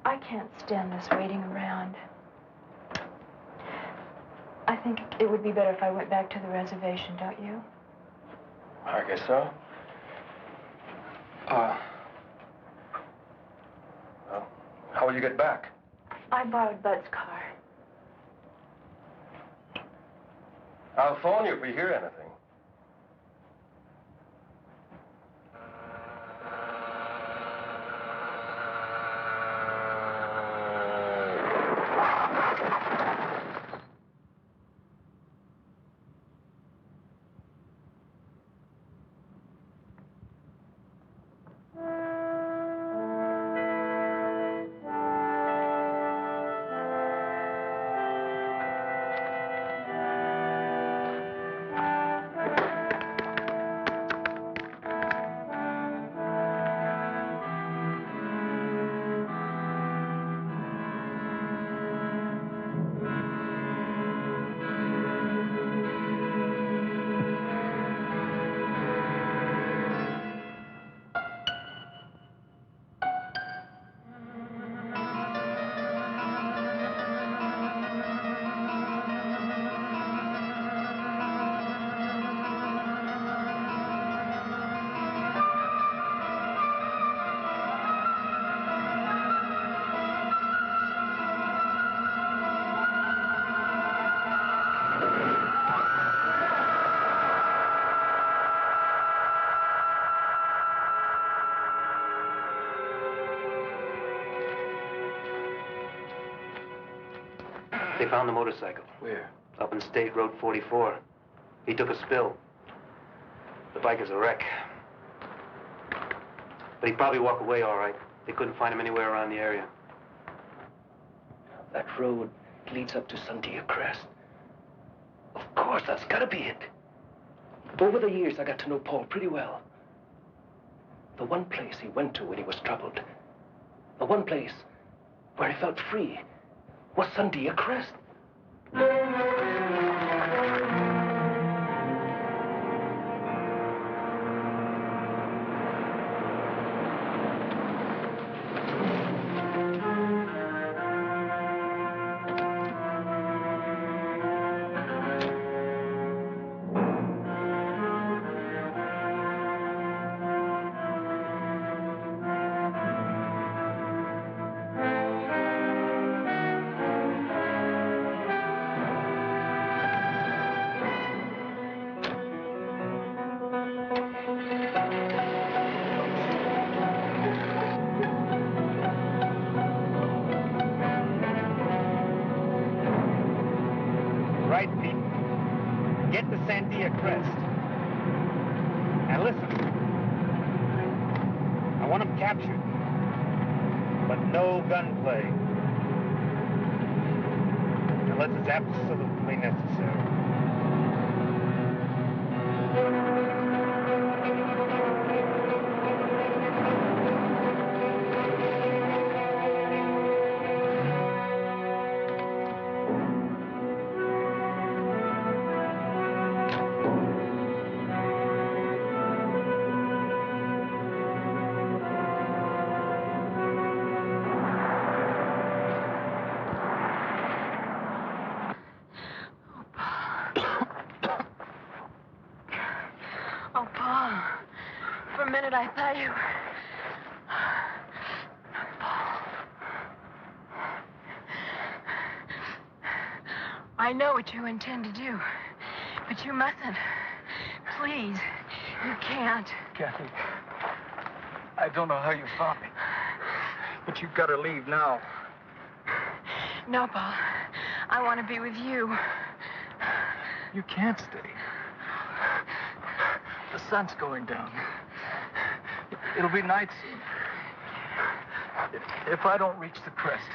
I can't stand this waiting around. I think it would be better if I went back to the reservation, don't you? I guess so. Well, how will you get back? I borrowed Bud's car. I'll phone you if we hear anything. They found the motorcycle. Where? Up in State Road 44. He took a spill. The bike is a wreck. But he'd probably walk away all right. They couldn't find him anywhere around the area. That road leads up to Sandia Crest. Of course, that's gotta be it. Over the years, I got to know Paul pretty well. The one place he went to when he was troubled, the one place where he felt free, was Sandia Crest. Right, Pete. Get to Sandia Crest. Now listen. I want him captured. But no gunplay. Unless it's absolutely necessary. Oh, Paul. For a minute, I thought you were... Paul. I know what you intend to do, but you mustn't. Please, you can't. Kathy, I don't know how you found me, but you've got to leave now. No, Paul. I want to be with you. You can't stay. The sun's going down. It'll be night soon. If I don't reach the crest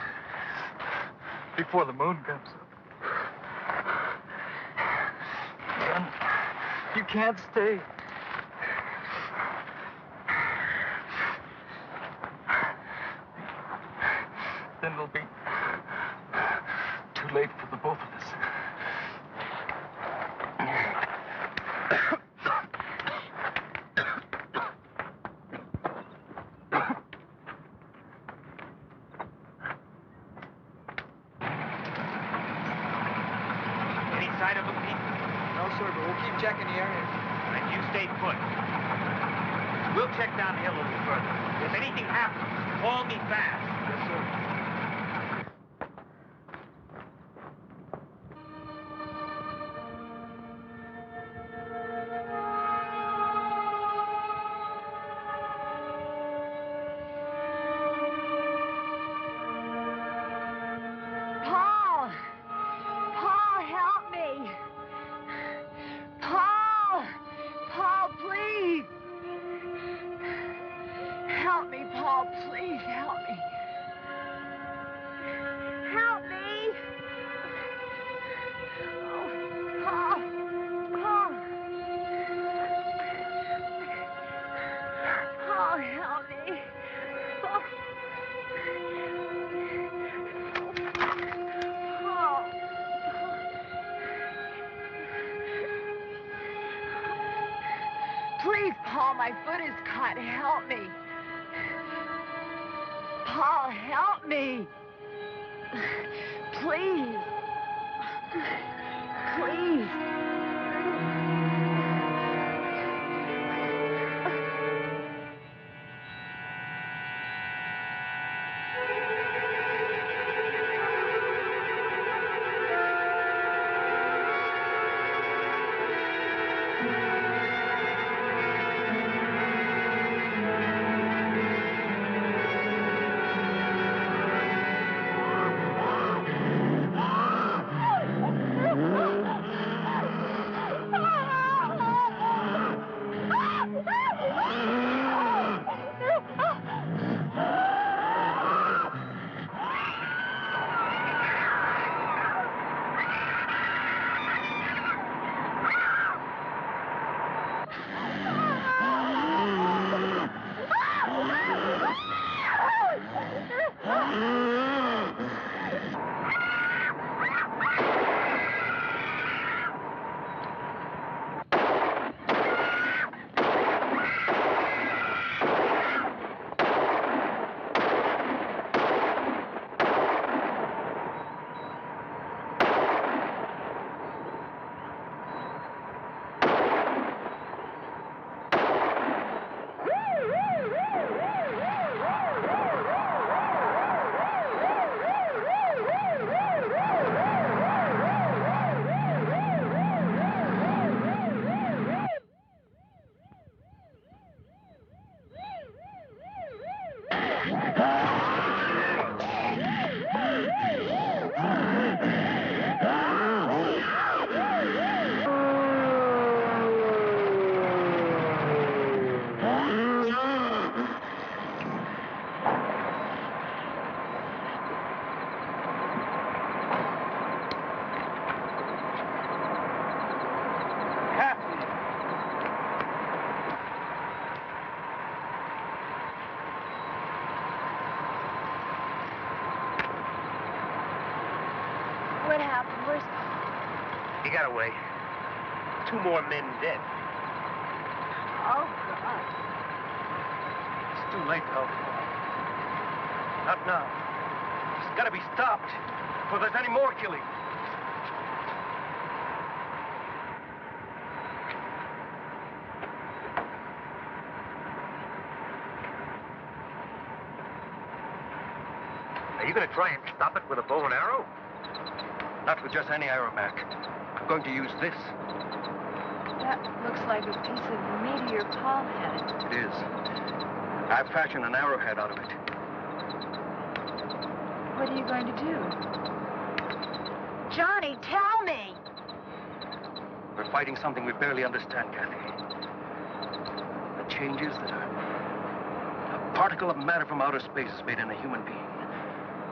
before the moon comes up, then you can't stay. Then it'll be too late for the both of us. Any sign of them, Pete? No, sir, but we'll keep checking the area. Then you stay put. We'll check downhill a little further. If anything happens, call me fast. Yes, sir. Paul! Paul, help me! Paul! Paul, please! Help me, Paul, please help me. Help me! Oh, Paul! Paul! Paul, help me! Paul! Paul! Please, Paul, my foot is caught. Help me. Paul, help me. Please. Please. What happened? Where's... He got away. 2 more men dead. Oh, God. It's too late to help. Not now. It's got to be stopped before there's any more killing. Are you going to try and stop it with a bow and arrow? Not with just any aeromac. I'm going to use this. That looks like a piece of meteor Paul had. It is. I've fashioned an arrowhead out of it. What are you going to do? Johnny, tell me! We're fighting something we barely understand, Kathy. The changes that a particle of matter from outer space has made in a human being.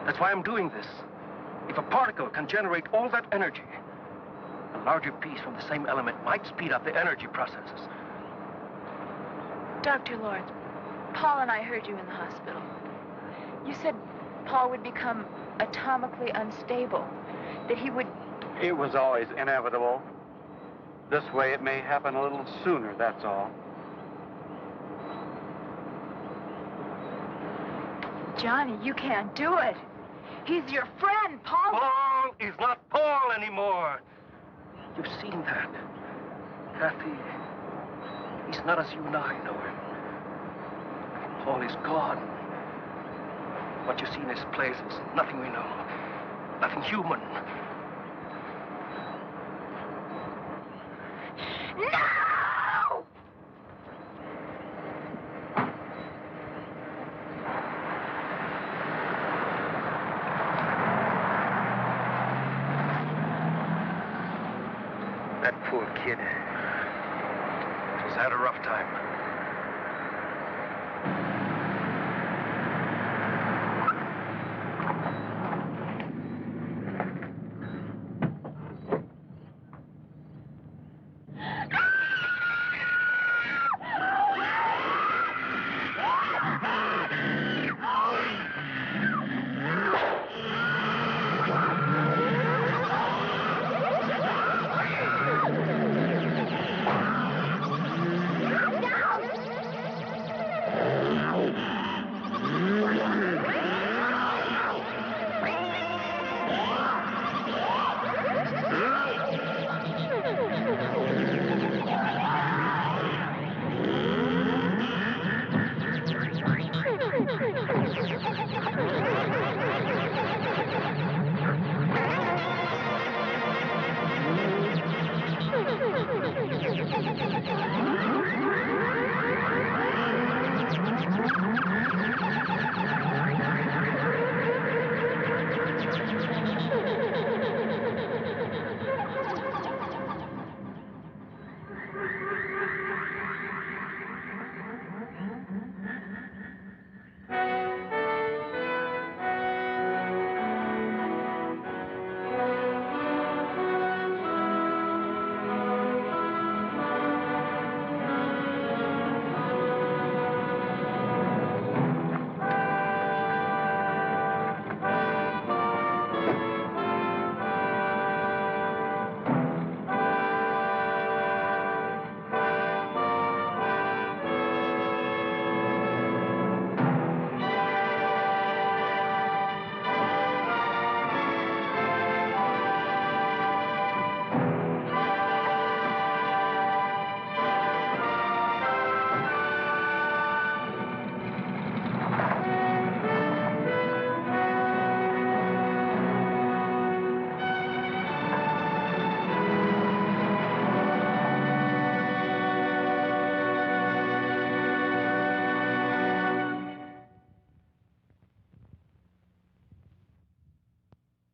That's why I'm doing this. If a particle can generate all that energy, a larger piece from the same element might speed up the energy processes. Dr. Lawrence, Paul and I heard you in the hospital. You said Paul would become atomically unstable, that he would... It was always inevitable. This way it may happen a little sooner, that's all. Johnny, you can't do it. He's your friend, Paul. Paul is not Paul anymore. You've seen that. Kathy, he's not as you and I know him. Paul is gone. What you see in his place is nothing we know. Nothing human. No! That poor kid. She's had a rough time.